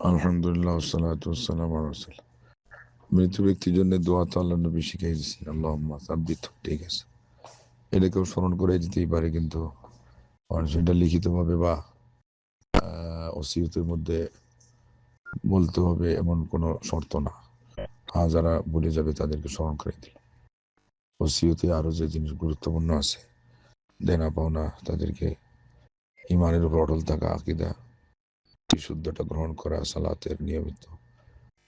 আলহামদুলিল্লাহ ওয়াসসালাতু ওয়াসসালামু আলা রাসূলিল্লাহ। মৃত ব্যক্তির জন্য দোয়া তো আল্লাহ নবী শিখিয়ে দিয়েছেন, আল্লাহুম্মা সাব্বিত। ঠিক আছে, এটা কেউ স্মরণ করে দিতেই পারে, কিন্তু সেটা লিখিতভাবে বা ওসিয়তের মধ্যে বলতে হবে এমন কোনো শর্ত না। হ্যাঁ, যারা ভুলে যাবে তাদেরকে স্মরণ করে দিল। ওসিয়তে আরো যে জিনিস গুরুত্বপূর্ণ আছে, দেনা পাওনা, তাদেরকে ইমানের উপর অটল থাকা, আকীদা বিশুদ্ধটা গ্রহণ করা, সালাতের নিয়মিত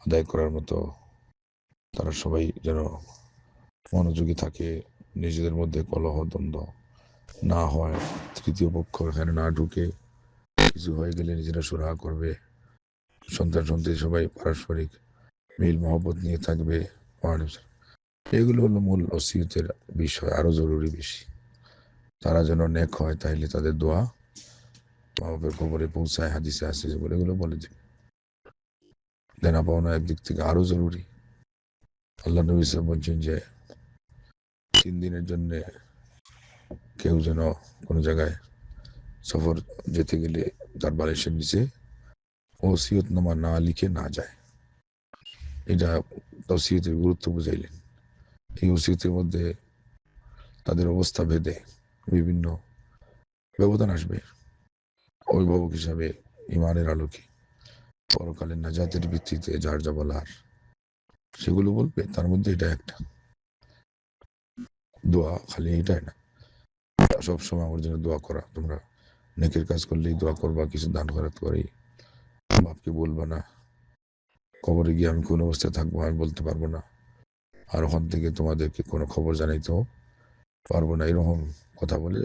আদায় করার মতো তারা সবাই যেন মনোযোগী থাকে, নিজেদের মধ্যে কলহ দ্বন্দ্ব না হয়, তৃতীয় পক্ষ এখানে না ঢুকে, কিছু হয়ে গেলে নিজেরা সুরাহা করবে, সন্তান সন্ততি সবাই পারস্পরিক মিল মহব্বত নিয়ে থাকবে। এগুলো হলো মূল ওসিয়তের বিষয়, আরো জরুরি বেশি। তারা যেন নেক হয়, তাইলে তাদের দোয়া মা বাপের কবরে পৌঁছায়, হাদিসে আসে যে বলে, এগুলো বলে যে দেনা পাওনা একদিক থেকে আরো জরুরি। আল্লাহ নবী সাল্লাল্লাহু আলাইহি ওয়াসাল্লাম বলছেন যে 3 দিনের জন্য কেউ যেন কোনো জায়গায় সফর যেতে গেলে তার বালিশের নিচে ওসিয়তনামা না লিখে না যায়। এটা ওসিয়তের গুরুত্ব বুঝাইলেন। এই ওসিয়তের মধ্যে তাদের অবস্থা ভেদে বিভিন্ন ব্যবধান আসবে। অভিভাবক হিসাবে ইমানের আলোকে পরকালের নাজাতের ভিত্তিতে যার যা বলার সেগুলো বলবে। তার মধ্যে এটা একটা দোয়া, খালি এটাই না, সবসময় আমার জন্য দোয়া করা। তোমরা নেকের কাজ করলেই দোয়া করবা, কিছু দান খয়রাত করেই বাপকে বলবা না, কবরে গিয়ে আমি কোন অবস্থায় থাকবো আমি বলতে পারবো না, আর ওখান থেকে তোমাদেরকে কোনো খবর জানাইতেও পারবো না, এরকম কথা বলে